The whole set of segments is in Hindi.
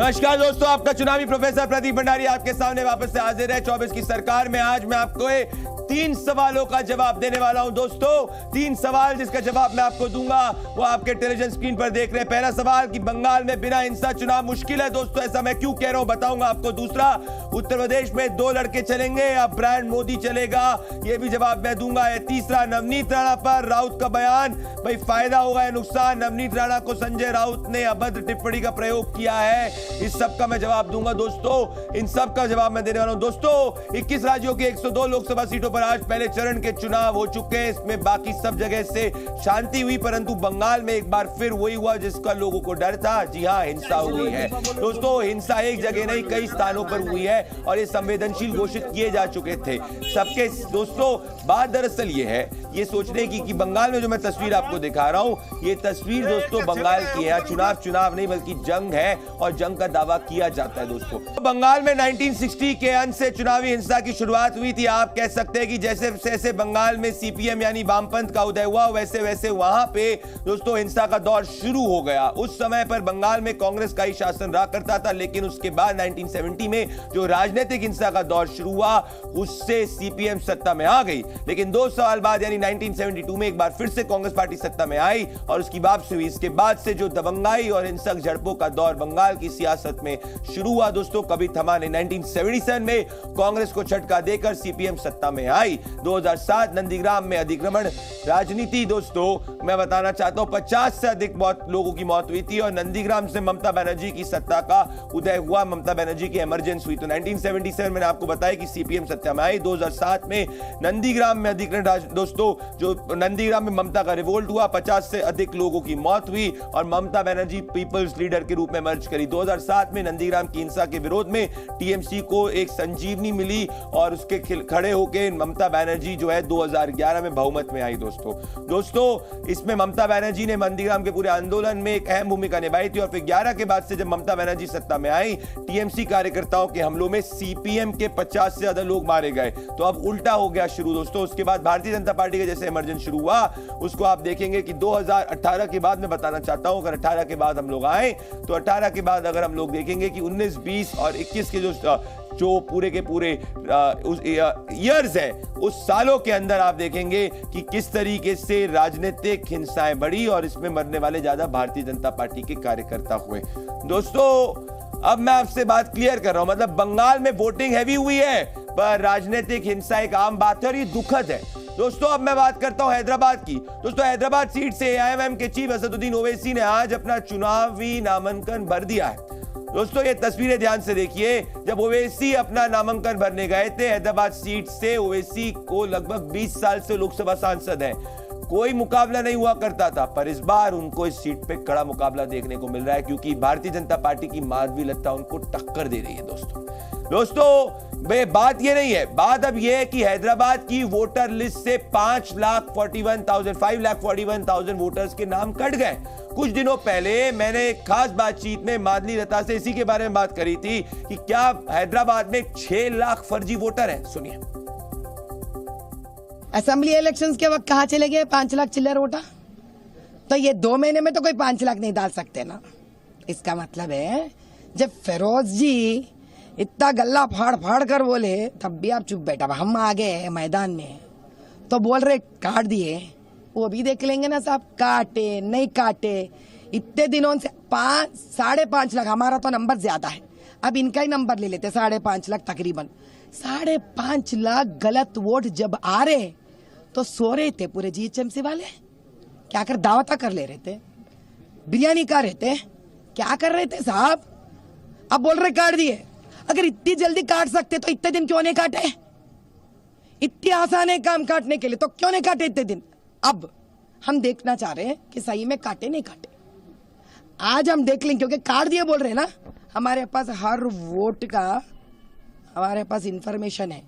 नमस्कार दोस्तों, आपका चुनावी प्रोफेसर प्रदीप भंडारी आपके सामने वापस से हाजिर है 24 की सरकार में। आज मैं आपको 3 सवालों का जवाब देने वाला हूं दोस्तों। 3 सवाल जिसका जवाब मैं आपको दूंगा वो आपके टेलीविजन स्क्रीन पर देख रहे हैं। पहला सवाल कि बंगाल में बिना हिंसा चुनाव मुश्किल है दोस्तों, ऐसा मैं क्यों कह रहा हूं बताऊंगा आपको। दूसरा, उत्तर प्रदेश में 2 लड़के चलेंगे या ब्रांड मोदी चलेगा, ये भी जवाब मैं दूंगा। तीसरा, नवनीत राणा पर राउत का बयान, भाई फायदा होगा या नुकसान, नवनीत राणा को संजय राउत ने अभद्र टिप्पणी का प्रयोग किया है, इस सब का मैं जवाब दूंगा दोस्तों। इन सब का जवाब मैं देने वाला हूं दोस्तों। 21 राज्यों की 102 लोकसभा सीटों पर आज पहले चरण के चुनाव हो चुके हैं। इसमें बाकी सब जगह से शांति हुई, परंतु बंगाल में एक बार फिर वही हुआ जिसका लोगों को डर था। जी हां, हिंसा हुई है दोस्तों। हिंसा एक जगह नहीं, कई स्थानों पर हुई है और ये संवेदनशील घोषित किए जा चुके थे सबके। दोस्तों, बात दरअसल ये है, ये सोचने की कि बंगाल में जो मैं तस्वीर आपको दिखा रहा हूं, ये तस्वीर दोस्तों बंगाल की है। चुनाव नहीं बल्कि जंग है और जंग का दावा किया जाता है दोस्तों। बंगाल में 1960 के अंत से चुनावी हिंसा की शुरुआत हुई थी। आप कह सकते हैं कि जैसे जैसे बंगाल में सीपीएम यानी वामपंथ का उदय हुआ, वैसे वैसे वहां पे दोस्तों हिंसा का दौर शुरू हो गया। उस समय पर बंगाल में कांग्रेस का ही शासन रहा करता था, लेकिन उसके बाद 1970 में जो राजनीतिक हिंसा का दौर शुरू हुआ, उससे सीपीएम सत्ता में आ गई। लेकिन 2 साल बाद यानी 1972 में एक बार फिर से कांग्रेस पार्टी सत्ता में आई और उसकी वापसी हुई। इसके बाद से जो दबंगाई और हिंसक झड़पों का दौर बंगाल की सियासत में शुरू हुआ दोस्तों, कभी थमा नहीं। 1977 में कांग्रेस को झटका देकर सीपीएम सत्ता में आई। 2007 नंदीग्राम में अधिक्रमण राजनीति दोस्तों, मैं बताना चाहता हूं 50 से अधिक लोगों की मौत हुई थी और नंदीग्राम से ममता बनर्जी की सत्ता का उदय हुआ। ममता बनर्जी की इमरजेंसी हुई। तो 1977 मैंने आपको बताया कि सीपीएम सत्ता में आई। 2007 में नंदीग्राम में अधिग्रहण दोस्तों, जो नंदीग्राम में ममता का रिवोल्ट हुआ, 50 से अधिक लोगों की मौत हुई और ममता बनर्जी पीपल्स लीडर के रूप में मर्ज करी। 2007 में नंदीग्राम की हिंसा के विरोध में टीएमसी को एक संजीवनी मिली और उसके खड़े होकर ममता बनर्जी जो है 2011 में बहुमत में आई दोस्तों। इसमें ममता बनर्जी ने नंदीग्राम के पूरे आंदोलन में एक अहम भूमिका निभाई थी और फिर 11 के बाद से जब ममता बनर्जी सत्ता में आई, टीएमसी कार्यकर्ताओं के हमलों में सीपीएम के 50 से ज्यादा लोग मारे गए। तो अब उल्टा हो गया शुरू दोस्तों। उसके बाद भारतीय जनता पार्टी का जैसे इमरजेंस शुरू हुआ, उसको आप देखेंगे कि 2018 के बाद मैं बताना चाहता हूं, अगर 18 के बाद हम लोग आए तो 18 के बाद अगर हम लोग देखेंगे कि 19, 20 और 21 के जो पूरे के पूरे ईयर्स है, उस सालों के अंदर आप देखेंगे कि किस तरीके से राजनीतिक हिंसाएं बढ़ी और इसमें मरने वाले ज्यादा भारतीय जनता पार्टी के कार्यकर्ता हुए दोस्तों। अब मैं आपसे बात क्लियर कर रहा हूं, मतलब बंगाल में वोटिंग हैवी हुई है पर राजनीतिक हिंसा एक आम बात है और ये दुखद है दोस्तों। अब मैं बात करता हूं हैदराबाद की दोस्तों। हैदराबाद सीट से एआईएमआईएम के चीफ असदुद्दीन ओवैसी ने आज अपना चुनावी नामांकन भर दिया है दोस्तों। ये तस्वीरें ध्यान से देखिए। जब ओवैसी अपना नामांकन भरने गए थे हैदराबाद सीट से, ओवैसी को लगभग 20 साल से लोकसभा सांसद हैं, कोई मुकाबला नहीं हुआ करता था, पर इस बार उनको इस सीट पे कड़ा मुकाबला देखने को मिल रहा है क्योंकि भारतीय जनता पार्टी की माधवी लता उनको टक्कर दे रही है दोस्तों। बात ये नहीं है, बात अब ये है कि हैदराबाद की वोटर लिस्ट से 5,41,000 वोटर्स के नाम कट गए। कुछ दिनों पहले मैंने एक खास बातचीत में माधवी लता से इसी के बारे में बात करी थी कि क्या हैदराबाद में 6 लाख फर्जी वोटर हैं। सुनिए। असेंबली इलेक्शंस के वक्त कहाँ चले गए 5 लाख चिल्लर वोटर? तो ये 2 महीने में तो कोई 5 लाख नहीं डाल सकते ना। इसका मतलब है जब फिरोज जी इतना गल्ला फाड़ फाड़ कर बोले तब भी आप चुप बैठा। हम आ गए मैदान में तो बोल रहे काट दिए, वो भी देख लेंगे ना साहब, काटे नहीं काटे। इतने दिनों से 5.5 लाख, हमारा तो नंबर ज्यादा है, अब इनका ही नंबर ले लेते 5.5 लाख तकरीबन। 5.5 लाख गलत वोट जब आ रहे तो सो रहे थे पूरे जीएचएमसी वाले, क्या कर दावता कर ले रहे थे, बिरयानी खा रहे थे, क्या कर रहे थे साहब। अब बोल रहे काट दिए। अगर इतनी जल्दी काट सकते तो इतने दिन क्यों नहीं काटे? इतनी आसान है काम काटने के लिए तो क्यों नहीं काटे इतने दिन? अब हम देखना चाह रहे हैं कि सही में काटे नहीं काटे। आज हम देख लेंगे क्योंकि काट दिए बोल रहे हैं ना, हमारे पास हर वोट का हमारे पास इंफॉर्मेशन है।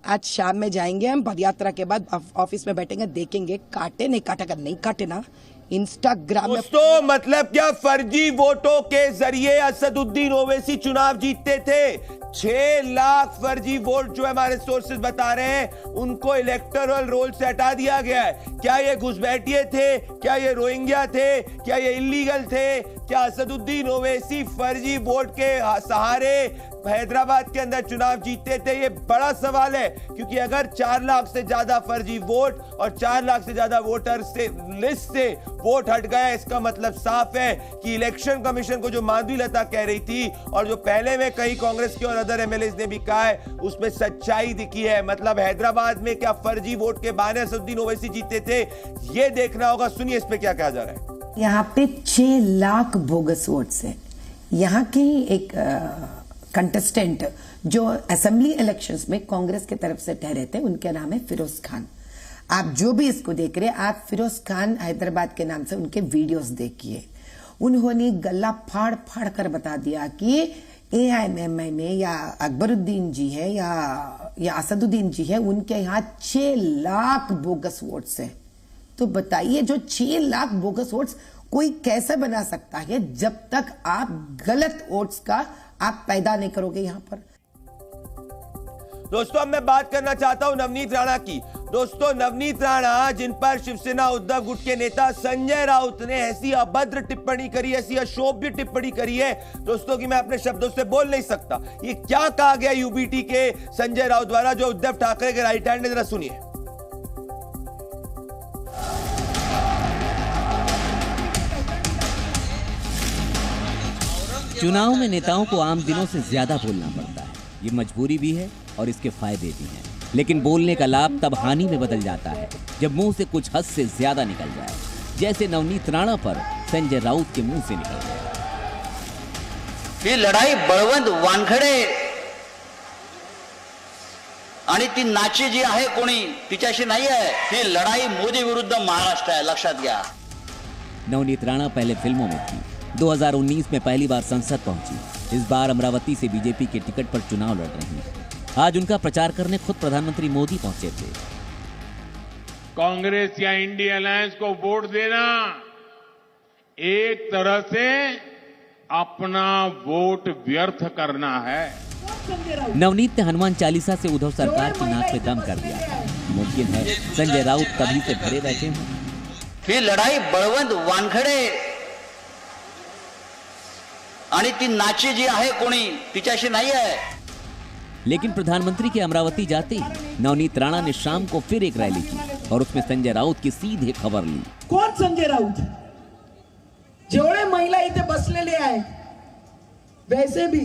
आज शाम में जाएंगे हम, पदयात्रा के बाद ऑफिस में बैठेंगे, देखेंगे काटे नहीं काटे। अगर नहीं काटे ना इंस्टाग्राम में। दोस्तों मतलब क्या फर्जी वोटों के जरिए असदुद्दीन ओवैसी चुनाव जीतते थे? 6 लाख फर्जी वोट जो हमारे सोर्सेज बता रहे हैं उनको इलेक्टोरल रोल से हटा दिया गया है। क्या ये घुसपैठिए थे? क्या ये रोहिंग्या थे? क्या ये इलीगल थे? क्या असदुद्दीन ओवैसी फर्जी वोट के सहारे हैदराबाद के अंदर चुनाव जीतते थे? ये बड़ा सवाल है, क्योंकि अगर 4 लाख से ज्यादा फर्जी वोट और 4 लाख से ज्यादा वोटर से लिस्ट से वोट हट गया, इसका मतलब साफ है कि इलेक्शन कमीशन को जो माधवी लता कह रही थी और जो पहले में कई कांग्रेस के और अदर एमएलए ने भी कहा है, उसमें सच्चाई दिखी है। मतलब हैदराबाद में क्या फर्जी वोट के बहाने असदुद्दीन ओवैसी जीते थे? ये देखना होगा। सुनिए इस पे क्या कहा जा रहा है। यहाँ पे 6 लाख बोगस वोट्स है। यहाँ की एक कंटेस्टेंट जो असेंबली इलेक्शंस में कांग्रेस की तरफ से ठहरे थे, उनका नाम है फिरोज खान। आप जो भी इसको देख रहे हैं, आप फिरोज खान हैदराबाद के नाम से उनके वीडियोस देखिए। उन्होंने गला फाड़ फाड़ कर बता दिया कि एआईएमआई में या अकबरुद्दीन जी है या असदुद्दीन जी है, उनके यहाँ 6 लाख बोगस वोट्स है। तो बताइए, जो 6 लाख बोगस वोट्स कोई कैसे बना सकता है जब तक आप गलत वोट्स का आप पैदा नहीं करोगे यहां पर। दोस्तों अब मैं बात करना चाहता हूं नवनीत राणा की। दोस्तों नवनीत राणा, जिन पर शिवसेना उद्धव गुट के नेता संजय राउत ने ऐसी अभद्र टिप्पणी करी, ऐसी अशोभ्य टिप्पणी करी है दोस्तों कि मैं अपने शब्दों से बोल नहीं सकता। ये क्या कहा गया यूबीटी के संजय राउत द्वारा, जो उद्धव ठाकरे के राइट हैंड है, जरा सुनिए। चुनाव में नेताओं को आम दिनों से ज्यादा बोलना पड़ता है। ये मजबूरी भी है और इसके फायदे भी हैं। लेकिन बोलने का लाभ तब हानि में बदल जाता है जब मुंह से कुछ हद से ज्यादा निकल जाए, जैसे नवनीत राणा पर संजय राउत के मुंह से निकल गया। ही लढाई बळवंत वानखडे आणि ती नाची जी आहे कोणी तिच्याशी नाही आहे। ही लढाई मोदी विरुद्ध महाराष्ट्र है, लक्षात घ्या। नवनीत राणा पहले फिल्मों में थी, 2019 में पहली बार संसद पहुंची। इस बार अमरावती से बीजेपी के टिकट पर चुनाव लड़ रही हैं। आज उनका प्रचार करने खुद प्रधानमंत्री मोदी पहुंचे थे। कांग्रेस या इंडिया अलायंस को वोट देना एक तरह से अपना वोट व्यर्थ करना है। नवनीत ने हनुमान चालीसा से उद्धव सरकार की नाक पे दम कर दिया था। मुमकिन है संजय राउत तभी से भरे बैठे हों। ही लढाई बळवंत वानखडे आणि ती नाची जी आहे कोणी तिच्याशी नाही आहे। लेकिन प्रधानमंत्री के अमरावती जाते ही नवनीत राणा ने शाम को फिर एक रैली की और उसमें संजय राउत की सीधे खबर ली। कोण संजय राउत? जेवढे महिला इथे बसलेले आहेत, वैसे भी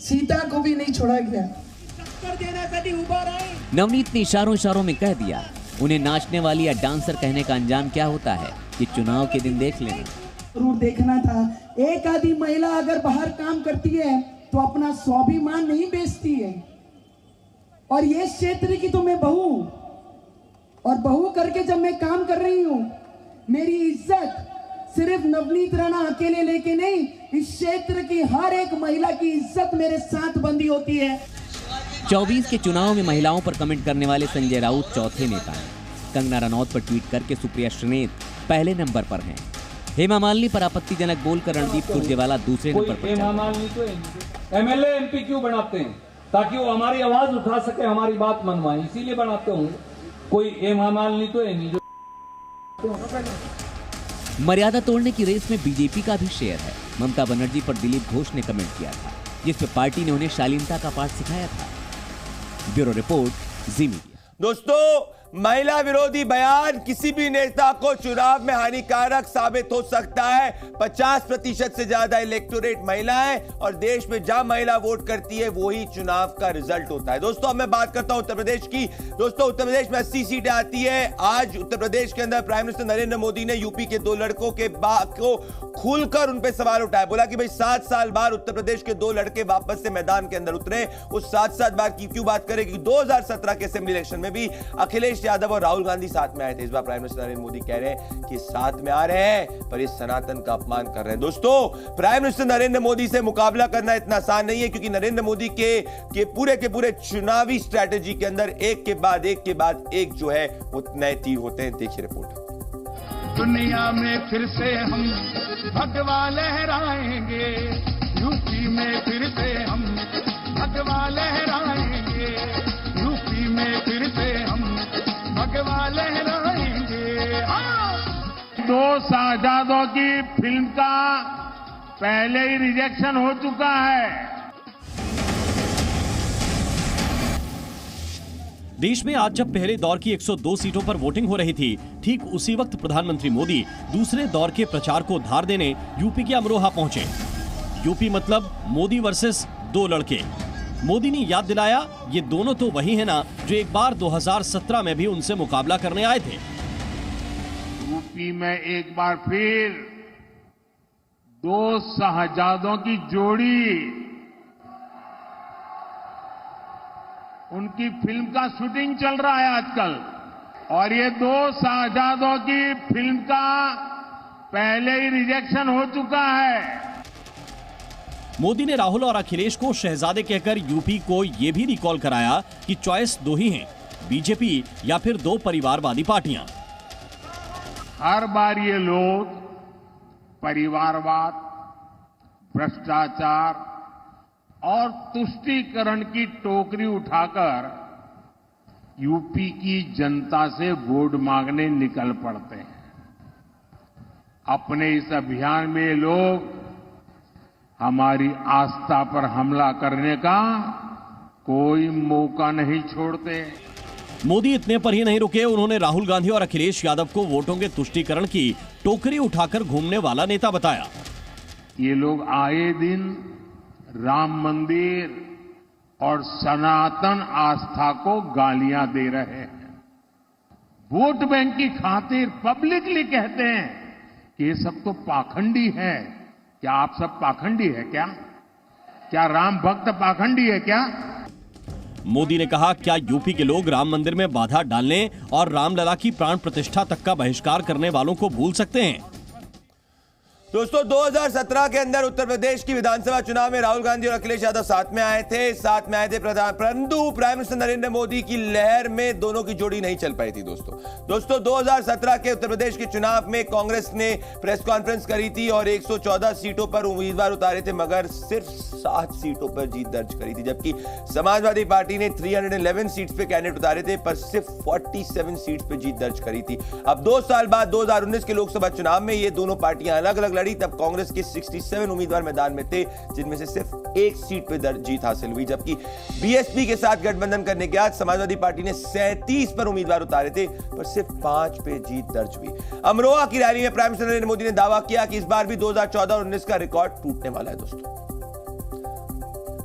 सीता को भी नहीं छोड़ा गया। टक्कर देण्यासाठी उभा रहे। नवनीत ने इशारों में कह दिया, उन्हें नाचने वाली या डांसर कहने का अंजाम क्या होता है कि चुनाव के दिन देख लेना। जरूर देखना था। एक आधी महिला अगर बाहर काम करती है तो अपना स्वाभिमान नहीं बेचती है। और ये क्षेत्र की तो मैं बहू हूं, और बहू करके जब मैं काम कर रही हूं, मेरी इज्जत सिर्फ नवनीत राणा अकेले लेके नहीं, इस क्षेत्र की हर एक महिला की इज्जत मेरे साथ बंधी होती है। 24 के चुनाव में महिलाओं पर कमेंट करने वाले संजय राउत चौथे नेता हैं। कंगना रनौत पर ट्वीट करके सुप्रिया श्रीनेत पहले नंबर पर हैं। हेमा मालिनी पर आपत्तिजनक बोलकर रणदीप सुरजेवाला दूसरे नंबर पर। हेमा मालिनी तो एमएलए एमपी क्यों बनाते हैं? ताकि वो हमारी आवाज उठा सके, हमारी बात मनवाए, इसीलिए बनाते होंगे। कोई हेमा मालिनी तो है नहीं जो। मर्यादा तोड़ने की रेस में बीजेपी का भी शेयर है। ममता बनर्जी पर दिलीप घोष ने कमेंट किया था, जिसमें पार्टी ने उन्हें शालीनता का पाठ सिखाया था। ब्यूरो रिपोर्ट, जी मीडिया। दोस्तों महिला विरोधी बयान किसी भी नेता को चुनाव में हानिकारक साबित हो सकता है। 50% से ज्यादा इलेक्टोरेट महिलाएं, और देश में जहां महिला वोट करती है वही चुनाव का रिजल्ट होता है। दोस्तों अब मैं बात करता हूं उत्तर प्रदेश की। दोस्तों उत्तर प्रदेश में 80 सीटें आती है। आज उत्तर प्रदेश के अंदर प्राइम मिनिस्टर नरेंद्र मोदी ने यूपी के 2 लड़कों के को खुलकर उन पे सवाल उठाया। बोला कि भाई 7 साल बाद उत्तर प्रदेश के 2 लड़के वापस से मैदान के अंदर उतरे। वो 7 बार की क्यों बात करें कि 2017 के असेंबली इलेक्शन में भी अखिलेश यादव और राहुल गांधी साथ में आए थे। इस बार प्राइम मिनिस्टर नरेंद्र मोदी कह रहे हैं कि साथ में आ रहे हैं पर इस सनातन का अपमान कर रहे हैं। दोस्तों प्राइम मिनिस्टर नरेंद्र मोदी से मुकाबला करना इतना आसान नहीं है, क्योंकि नरेंद्र मोदी के पूरे चुनावी स्ट्रैटेजी के अंदर एक के बाद एक जो है वो नए तीर होते हैं। देखिए रिपोर्ट। दुनिया में फिर से हम भगवा लहराएंगे, यूपी में फिर से हम भगवा लहराएंगे, यूपी में फिर से हम भगवा लहराएंगे। दो शाहजादों की फिल्म का पहले ही रिजेक्शन हो चुका है। देश में आज जब पहले दौर की 102 सीटों पर वोटिंग हो रही थी, ठीक उसी वक्त प्रधानमंत्री मोदी दूसरे दौर के प्रचार को धार देने यूपी के अमरोहा पहुंचे। यूपी मतलब मोदी वर्सेस दो लड़के। मोदी ने याद दिलाया, ये दोनों तो वही है ना जो एक बार 2017 में भी उनसे मुकाबला करने आए थे। यूपी में एक बार फिर दो शाहजादों की जोड़ी, उनकी फिल्म का शूटिंग चल रहा है आजकल, और ये दो शाहजादों की फिल्म का पहले ही रिजेक्शन हो चुका है। मोदी ने राहुल और अखिलेश को शहजादे कहकर यूपी को यह भी रिकॉल कराया कि चॉइस दो ही हैं, बीजेपी या फिर दो परिवारवादी पार्टियां। हर बार ये लोग परिवारवाद, भ्रष्टाचार और तुष्टीकरण की टोकरी उठाकर यूपी की जनता से वोट मांगने निकल पड़ते हैं। अपने इस अभियान में लोग हमारी आस्था पर हमला करने का कोई मौका नहीं छोड़ते। मोदी इतने पर ही नहीं रुके, उन्होंने राहुल गांधी और अखिलेश यादव को वोटों के तुष्टीकरण की टोकरी उठाकर घूमने वाला नेता बताया। ये लोग आए दिन राम मंदिर और सनातन आस्था को गालियां दे रहे हैं। वोट बैंक की खातिर पब्लिकली कहते हैं कि ये सब तो पाखंडी है। क्या आप सब पाखंडी है क्या? क्या राम भक्त पाखंडी है क्या? मोदी ने कहा, क्या यूपी के लोग राम मंदिर में बाधा डालने और रामलला की प्राण प्रतिष्ठा तक का बहिष्कार करने वालों को भूल सकते हैं? दोस्तों 2017 के अंदर उत्तर प्रदेश की विधानसभा चुनाव में राहुल गांधी और अखिलेश यादव साथ में आए थे परंतु प्राइम मिनिस्टर नरेंद्र मोदी की लहर में दोनों की जोड़ी नहीं चल पाई थी। दोस्तों 2017 के उत्तर प्रदेश के चुनाव में कांग्रेस ने प्रेस कॉन्फ्रेंस करी थी और 114 सीटों पर उम्मीदवार उतारे थे, मगर सिर्फ 7 सीटों पर जीत दर्ज करी थी, जबकि समाजवादी पार्टी ने 311 सीट्स पे कैंडिडेट उतारे थे पर सिर्फ 47 सीट्स पे जीत दर्ज करी थी। अब 2 साल बाद 2019 के लोकसभा चुनाव में ये दोनों पार्टियां अलग अलग लड़ी। तब कांग्रेस के 67 उम्मीदवार मैदान में थे, जिनमें से सिर्फ 1 सीट पे जीत हासिल हुई, जबकि बीएसपी के साथ गठबंधन करने के बाद समाजवादी पार्टी ने 37 पर उम्मीदवार उतारे थे पर सिर्फ 5 पे जीत दर्ज हुई। अमरोहा की रैली में प्राइम मिनिस्टर नरेंद्र मोदी ने दावा किया कि इस बार भी 2014 और 19 का रिकॉर्ड टूटने वाला है।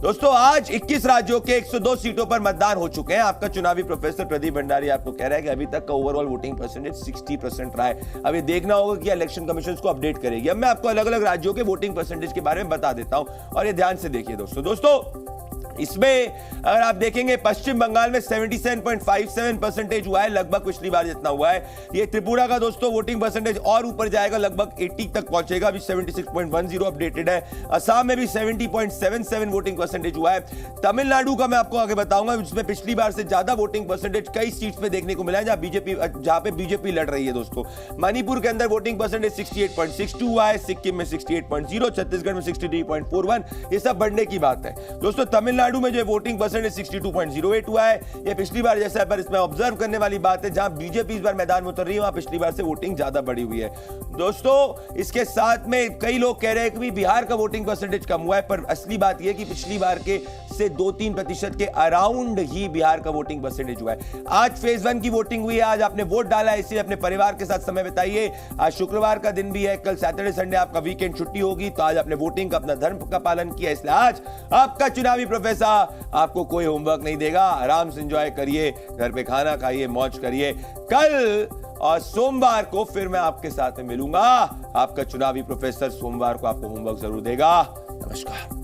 दोस्तों आज 21 राज्यों के 102 सीटों पर मतदान हो चुके हैं। आपका चुनावी प्रोफेसर प्रदीप भंडारी आपको कह रहा है कि अभी तक का ओवरऑल वोटिंग परसेंटेज 60% रहा है। अब ये देखना होगा कि इलेक्शन कमीशन को अपडेट करेगी। अब मैं आपको अलग अलग राज्यों के वोटिंग परसेंटेज के बारे में बता देता हूं और ये ध्यान से देखिए दोस्तों इसमें अगर आप देखेंगे पश्चिम बंगाल में 77.57% हुआ है, लगभग पिछली बार जितना हुआ है। ये त्रिपुरा का दोस्तों वोटिंग परसेंटेज और ऊपर जाएगा, लगभग 80 तक पहुंचेगा, अभी 76.10 अपडेटेड है। असम में भी 70.77 वोटिंग परसेंटेज हुआ है। तमिलनाडु का मैं आपको आगे बताऊंगा, जिसमें पिछली बार से ज्यादा वोटिंग परसेंटेज कई सीट्स पे देखने को मिला है जहां पे बीजेपी लड़ रही है दोस्तों। मणिपुर के अंदर वोटिंग परसेंटेज 68.62 हुआ है, सिक्किम में 68.0, छत्तीसगढ़ में 63.41। ये सब बढ़ने की बात है दोस्तों। तमिलनाडु में जो वोटिंग परसेंटेज 62.08 हुआ है, ये पिछली बार जैसा है, पर इसमें ऑब्जर्व करने वाली बात है जहां बीजेपी इस बार मैदान में उतर रही है वहां पिछली बार से वोटिंग ज्यादा बढ़ी हुई है दोस्तों। इसके साथ में कई लोग कह रहे हैं कि बिहार का वोटिंग परसेंटेज कम हुआ है, पर असली बात यह कि पिछली बार के से 2-3% के अराउंड ही बिहार का वोटिंग परसेंटेज हुआ है। आज फेज 1 की वोटिंग हुई है, आज आपने वोट डाला है, इसलिए अपने परिवार के साथ समय बिताइए। आज शुक्रवार का दिन भी है, कल सैटरडे संडे आपका वीकेंड छुट्टी होगी, तो आज आपने वोटिंग का अपना धर्म का पालन किया, इसलिए आज आपका चुनावी प्रोफेसर आपको कोई होमवर्क नहीं देगा। आराम से एंजॉय करिए, घर पे खाना खाइए, मौज करिए। कल और सोमवार को फिर मैं आपके साथ में मिलूंगा। आपका चुनावी प्रोफेसर सोमवार को आपको होमवर्क जरूर देगा। नमस्कार।